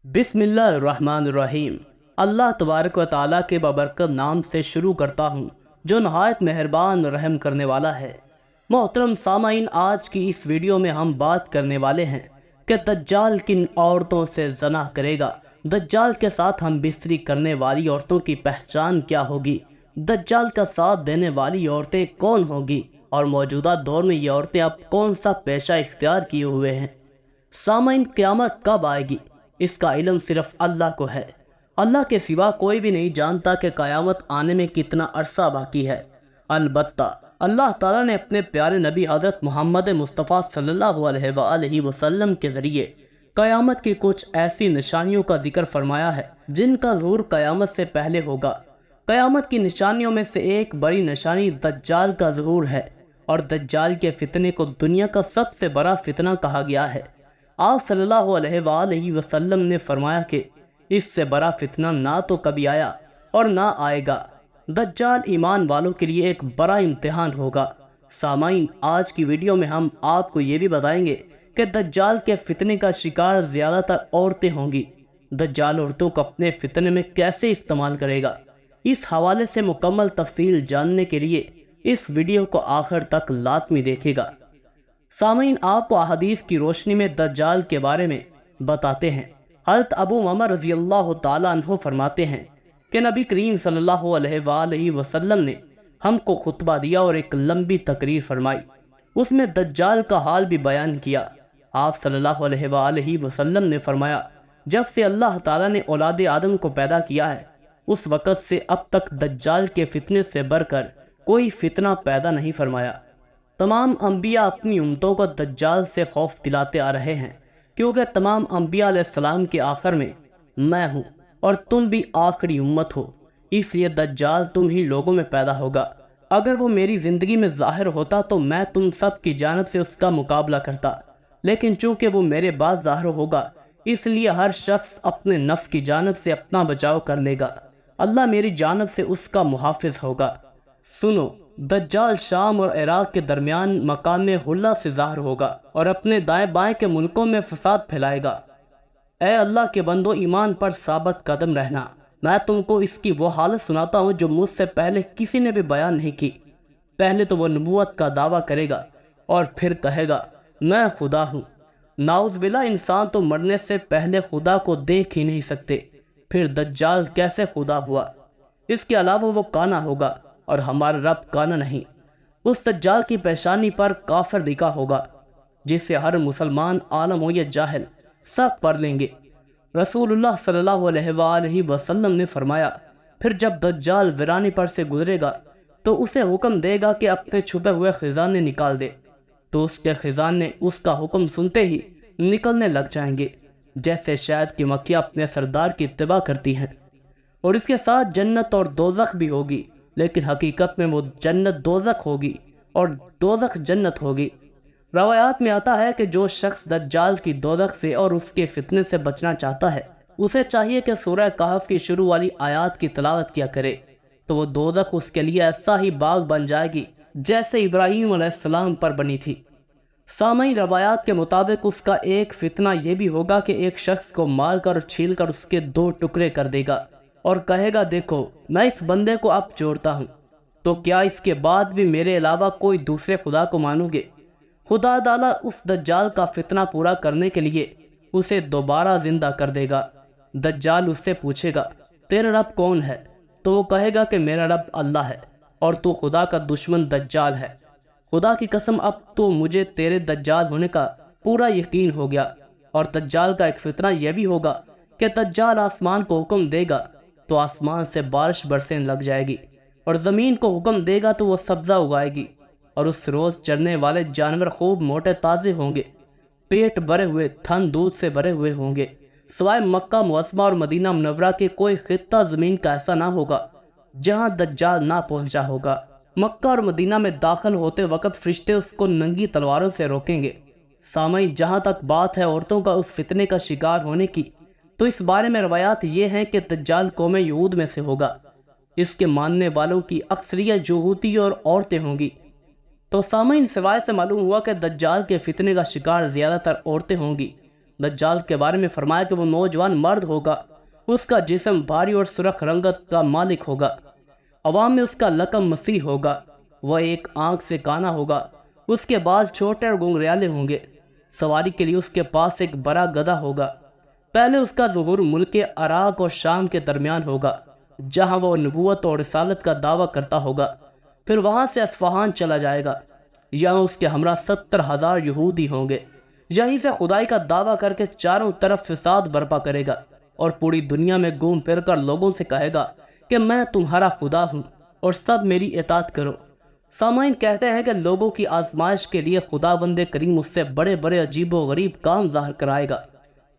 بسم اللہ الرحمن الرحیم۔ اللہ تبارک و تعالیٰ کے بابرکت نام سے شروع کرتا ہوں جو نہایت مہربان رحم کرنے والا ہے۔ محترم سامعین، آج کی اس ویڈیو میں ہم بات کرنے والے ہیں کہ دجال کن عورتوں سے زنا کرے گا، دجال کے ساتھ ہم بستری کرنے والی عورتوں کی پہچان کیا ہوگی، دجال کا ساتھ دینے والی عورتیں کون ہوگی، اور موجودہ دور میں یہ عورتیں اب کون سا پیشہ اختیار کیے ہوئے ہیں۔ سامعین، قیامت کب آئے گی اس کا علم صرف اللہ کو ہے۔ اللہ کے سوا کوئی بھی نہیں جانتا کہ قیامت آنے میں کتنا عرصہ باقی ہے۔ البتہ اللہ تعالیٰ نے اپنے پیارے نبی حضرت محمد مصطفیٰ صلی اللہ علیہ وآلہ وسلم کے ذریعے قیامت کی کچھ ایسی نشانیوں کا ذکر فرمایا ہے جن کا ظہور قیامت سے پہلے ہوگا۔ قیامت کی نشانیوں میں سے ایک بڑی نشانی دجال کا ظہور ہے، اور دجال کے فتنے کو دنیا کا سب سے بڑا فتنہ کہا گیا ہے۔ آپ صلی اللہ علیہ وآلہ وسلم نے فرمایا کہ اس سے بڑا فتنہ نہ تو کبھی آیا اور نہ آئے گا۔ دجال ایمان والوں کے لیے ایک بڑا امتحان ہوگا۔ سامعین، آج کی ویڈیو میں ہم آپ کو یہ بھی بتائیں گے کہ دجال کے فتنے کا شکار زیادہ تر عورتیں ہوں گی۔ دجال عورتوں کو اپنے فتنے میں کیسے استعمال کرے گا، اس حوالے سے مکمل تفصیل جاننے کے لیے اس ویڈیو کو آخر تک لازمی دیکھے گا۔ سامعین، آپ کو احادیث کی روشنی میں دجال کے بارے میں بتاتے ہیں۔ حضرت ابو عمر رضی اللہ تعالیٰ عنہ فرماتے ہیں کہ نبی کریم صلی اللہ علیہ وآلہ وسلم نے ہم کو خطبہ دیا اور ایک لمبی تقریر فرمائی، اس میں دجال کا حال بھی بیان کیا۔ آپ صلی اللہ علیہ وآلہ وسلم نے فرمایا، جب سے اللہ تعالیٰ نے اولاد آدم کو پیدا کیا ہے اس وقت سے اب تک دجال کے فتنے سے بڑھ کر کوئی فتنہ پیدا نہیں فرمایا۔ تمام انبیاء اپنی امتوں کو دجال سے خوف دلاتے آ رہے ہیں، کیونکہ تمام انبیاء علیہ السلام کے آخر میں میں ہوں اور تم بھی آخری امت ہو، اس لیے دجال تم ہی لوگوں میں پیدا ہوگا۔ اگر وہ میری زندگی میں ظاہر ہوتا تو میں تم سب کی جانب سے اس کا مقابلہ کرتا، لیکن چونکہ وہ میرے بعد ظاہر ہوگا اس لیے ہر شخص اپنے نفس کی جانب سے اپنا بچاؤ کر لے گا، اللہ میری جانب سے اس کا محافظ ہوگا۔ سنو، دجال شام اور عراق کے درمیان مقام حلہ سے ظاہر ہوگا اور اپنے دائیں بائیں کے ملکوں میں فساد پھیلائے گا۔ اے اللہ کے بندو، ایمان پر ثابت قدم رہنا۔ میں تم کو اس کی وہ حالت سناتا ہوں جو مجھ سے پہلے کسی نے بھی بیان نہیں کی۔ پہلے تو وہ نبوت کا دعویٰ کرے گا اور پھر کہے گا میں خدا ہوں۔ نعوذ باللہ، انسان تو مرنے سے پہلے خدا کو دیکھ ہی نہیں سکتے، پھر دجال کیسے خدا ہوا؟ اس کے علاوہ وہ کانا ہوگا اور ہمارا رب کانا نہیں۔ اس دجال کی پیشانی پر کافر لکھا ہوگا جسے ہر مسلمان، عالم ہو یا جاہل، سب پڑھ لیں گے۔ رسول اللہ صلی اللہ علیہ وآلہ وسلم نے فرمایا، پھر جب دجال ویرانی پر سے گزرے گا تو اسے حکم دے گا کہ اپنے چھپے ہوئے خزانے نکال دے، تو اس کے خزانے اس کا حکم سنتے ہی نکلنے لگ جائیں گے، جیسے شہد کی مکھیاں اپنے سردار کی اتباع کرتی ہیں۔ اور اس کے ساتھ جنت اور دوزخ بھی ہوگی، لیکن حقیقت میں وہ جنت دوزخ ہوگی اور دوزخ جنت ہوگی۔ روایات میں آتا ہے کہ جو شخص دجال کی دوزخ سے اور اس کے فتنے سے بچنا چاہتا ہے اسے چاہیے کہ سورہ کہف کی شروع والی آیات کی تلاوت کیا کرے، تو وہ دوزخ اس کے لیے ایسا ہی باغ بن جائے گی جیسے ابراہیم علیہ السلام پر بنی تھی۔ سامعین، روایات کے مطابق اس کا ایک فتنہ یہ بھی ہوگا کہ ایک شخص کو مار کر اور چھیل کر اس کے 2 ٹکڑے کر دے گا اور کہے گا دیکھو میں اس بندے کو اب چھوڑتا ہوں، تو کیا اس کے بعد بھی میرے علاوہ کوئی دوسرے خدا کو مانو گے؟ خدا تعالیٰ اس دجال کا فتنہ پورا کرنے کے لیے اسے دوبارہ زندہ کر دے گا۔ دجال اس سے پوچھے گا تیرا رب کون ہے؟ تو وہ کہے گا کہ میرا رب اللہ ہے اور تو خدا کا دشمن دجال ہے۔ خدا کی قسم، اب تو مجھے تیرے دجال ہونے کا پورا یقین ہو گیا۔ اور دجال کا ایک فتنہ یہ بھی ہوگا کہ دجال آسمان کو حکم دے گا تو آسمان سے بارش برسنے لگ جائے گی، اور زمین کو حکم دے گا تو وہ سبزہ اگائے گی، اور اس روز چرنے والے جانور خوب موٹے تازے ہوں گے، پیٹ بھرے ہوئے، تھن دودھ سے بھرے ہوئے ہوں گے۔ سوائے مکہ معظمہ اور مدینہ منورہ کے کوئی خطہ زمین کا ایسا نہ ہوگا جہاں دجال نہ پہنچا ہوگا۔ مکہ اور مدینہ میں داخل ہوتے وقت فرشتے اس کو ننگی تلواروں سے روکیں گے۔ سامعین، جہاں تک بات ہے عورتوں کا اس فتنے کا شکار ہونے کی، تو اس بارے میں روایات یہ ہیں کہ دجال قوم یہود میں سے ہوگا۔ اس کے ماننے والوں کی اکثریت یہودی اور عورتیں ہوں گی۔ تو سامعین، سوائے سے معلوم ہوا کہ دجال کے فتنے کا شکار زیادہ تر عورتیں ہوں گی، دجال کے بارے میں فرمایا کہ وہ نوجوان مرد ہوگا، اس کا جسم بھاری اور سرخ رنگت کا مالک ہوگا، عوام میں اس کا لقب مسیح ہوگا، وہ ایک آنکھ سے کانا ہوگا، اس کے بال چھوٹے اور گنگریالے ہوں گے، سواری کے لیے اس کے پاس ایک بڑا گدھا ہوگا۔ پہلے اس کا ظہور ملک عراق اور شام کے درمیان ہوگا، جہاں وہ نبوت اور رسالت کا دعویٰ کرتا ہوگا، پھر وہاں سے اصفہان چلا جائے گا، یہاں اس کے ہمراہ 70,000 یہودی ہوں گے، یہیں سے خدائی کا دعویٰ کر کے چاروں طرف فساد برپا کرے گا اور پوری دنیا میں گھوم پھر کر لوگوں سے کہے گا کہ میں تمہارا خدا ہوں اور سب میری اطاعت کرو۔ سامعین، کہتے ہیں کہ لوگوں کی آزمائش کے لیے خداوند کریم اس سے بڑے بڑے عجیب و غریب کام ظاہر کرائے گا۔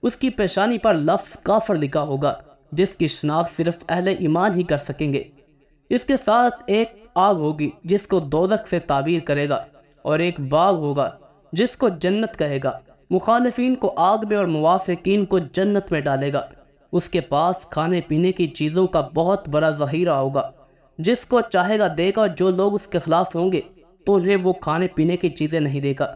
اس کی پیشانی پر لفظ کافر لکھا ہوگا، جس کی شناخت صرف اہل ایمان ہی کر سکیں گے۔ اس کے ساتھ ایک آگ ہوگی جس کو دوزخ سے تعبیر کرے گا، اور ایک باغ ہوگا جس کو جنت کہے گا۔ مخالفین کو آگ میں اور موافقین کو جنت میں ڈالے گا۔ اس کے پاس کھانے پینے کی چیزوں کا بہت بڑا ذخیرہ ہوگا، جس کو چاہے گا دے گا، جو لوگ اس کے خلاف ہوں گے تو انہیں وہ کھانے پینے کی چیزیں نہیں دے گا۔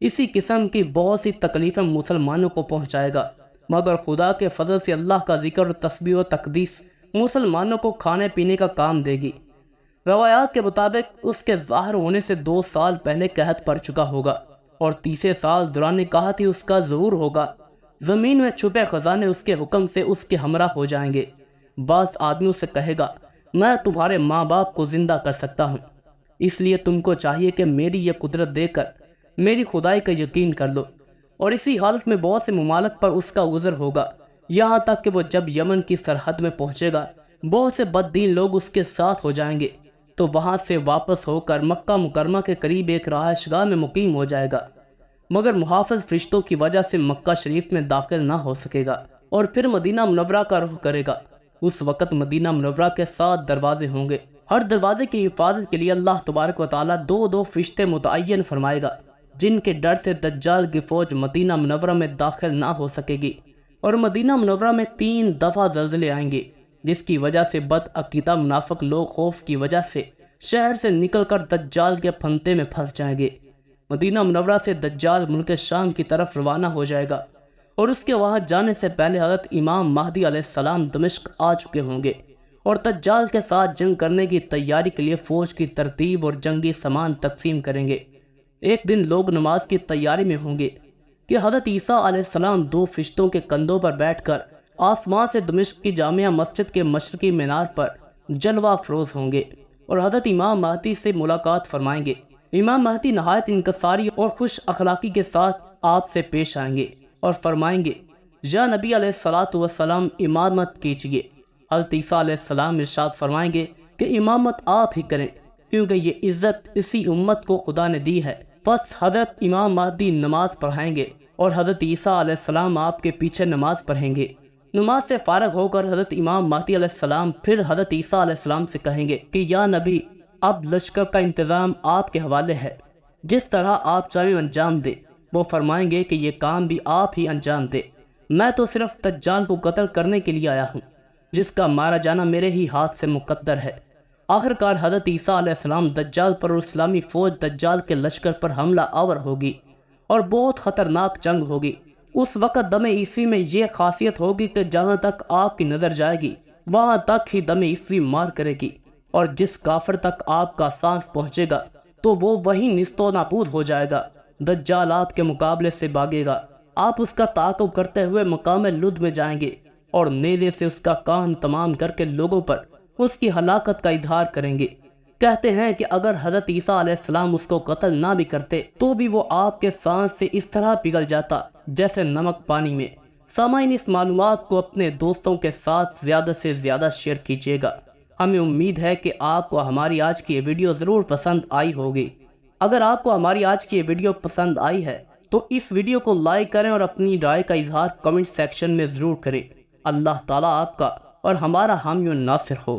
اسی قسم کی بہت سی تکلیفیں مسلمانوں کو پہنچائے گا، مگر خدا کے فضل سے اللہ کا ذکر و تسبیح و تقدیس مسلمانوں کو کھانے پینے کا کام دے گی۔ روایات کے مطابق اس کے ظاہر ہونے سے 2 سال پہلے قحط پڑ چکا ہوگا، اور تیسرے سال دوران نکاحت ہی اس کا ظہور ہوگا۔ زمین میں چھپے خزانے اس کے حکم سے اس کے ہمراہ ہو جائیں گے۔ بعض آدمیوں سے کہے گا، میں تمہارے ماں باپ کو زندہ کر سکتا ہوں، اس لیے تم کو چاہیے کہ میری یہ قدرت دے کر میری خدائی کا یقین کر لو۔ اور اسی حالت میں بہت سے ممالک پر اس کا گزر ہوگا، یہاں تک کہ وہ جب یمن کی سرحد میں پہنچے گا، بہت سے بددین لوگ اس کے ساتھ ہو جائیں گے، تو وہاں سے واپس ہو کر مکہ مکرمہ کے قریب ایک رہائش گاہ میں مقیم ہو جائے گا، مگر محافظ فرشتوں کی وجہ سے مکہ شریف میں داخل نہ ہو سکے گا، اور پھر مدینہ منورہ کا رخ کرے گا۔ اس وقت مدینہ منورہ کے 7 دروازے ہوں گے، ہر دروازے کی حفاظت کے لیے اللہ تبارک و تعالیٰ 2 فرشتے متعین فرمائے گا، جن کے ڈر سے دجال کی فوج مدینہ منورہ میں داخل نہ ہو سکے گی۔ اور مدینہ منورہ میں 3 دفعہ زلزلے آئیں گے، جس کی وجہ سے بدعقیدہ منافق لوگ خوف کی وجہ سے شہر سے نکل کر دجال کے پھندے میں پھنس جائیں گے۔ مدینہ منورہ سے دجال ملک شام کی طرف روانہ ہو جائے گا، اور اس کے وہاں جانے سے پہلے حضرت امام مہدی علیہ السلام دمشق آ چکے ہوں گے، اور دجال کے ساتھ جنگ کرنے کی تیاری کے لیے فوج کی ترتیب اور جنگی سامان تقسیم کریں گے۔ ایک دن لوگ نماز کی تیاری میں ہوں گے کہ حضرت عیسیٰ علیہ السلام 2 فرشتوں کے کندھوں پر بیٹھ کر آسمان سے دمشق کی جامع مسجد کے مشرقی مینار پر جلوہ افروز ہوں گے، اور حضرت امام مہدی سے ملاقات فرمائیں گے۔ امام مہدی نہایت انکساری اور خوش اخلاقی کے ساتھ آپ سے پیش آئیں گے اور فرمائیں گے، یا نبی علیہ الصلاۃ والسلام امامت کیجیے۔ حضرت عیسیٰ علیہ السلام ارشاد فرمائیں گے کہ امامت آپ ہی کریں، کیونکہ یہ عزت اسی امت کو خدا نے دی ہے۔ پس حضرت امام مہدی نماز پڑھائیں گے، اور حضرت عیسیٰ علیہ السلام آپ کے پیچھے نماز پڑھیں گے۔ نماز سے فارغ ہو کر حضرت امام مہدی علیہ السلام پھر حضرت عیسیٰ علیہ السلام سے کہیں گے کہ یا نبی، اب لشکر کا انتظام آپ کے حوالے ہے، جس طرح آپ چاہیں انجام دے۔ وہ فرمائیں گے کہ یہ کام بھی آپ ہی انجام دے، میں تو صرف دجال کو قتل کرنے کے لیے آیا ہوں، جس کا مارا جانا میرے ہی ہاتھ سے مقدر ہے۔ آخر کار حضرت عیسیٰ علیہ السلام دجال پر اور اسلامی فوج دجال کے لشکر پر حملہ آور ہوگی، اور بہت خطرناک جنگ ہوگی۔ اس وقت دم عیسوی میں یہ خاصیت ہوگی کہ جہاں تک آپ کی نظر جائے گی وہاں تک ہی دم عیسوی مار کرے گی، اور جس کافر تک آپ کا سانس پہنچے گا تو وہ وہیں نیست و نابود ہو جائے گا۔ دجال آپ کے مقابلے سے بھاگے گا، آپ اس کا تعاقب کرتے ہوئے مقام لد میں جائیں گے، اور نیزے سے اس کا کان تمام کر کے لوگوں پر اس کی ہلاکت کا اظہار کریں گے۔ کہتے ہیں کہ اگر حضرت عیسیٰ علیہ السلام اس کو قتل نہ بھی کرتے تو بھی وہ آپ کے سانس سے اس طرح پگھل جاتا جیسے نمک پانی میں۔ سامعین، اس معلومات کو اپنے دوستوں کے ساتھ زیادہ سے زیادہ شیئر کیجیے گا۔ ہمیں امید ہے کہ آپ کو ہماری آج کی یہ ویڈیو ضرور پسند آئی ہوگی۔ اگر آپ کو ہماری آج کی یہ ویڈیو پسند آئی ہے تو اس ویڈیو کو لائک کریں اور اپنی رائے کا اظہار کمنٹ سیکشن میں ضرور کریں۔ اللہ تعالیٰ آپ کا اور ہمارا حامی و ناصر ہو۔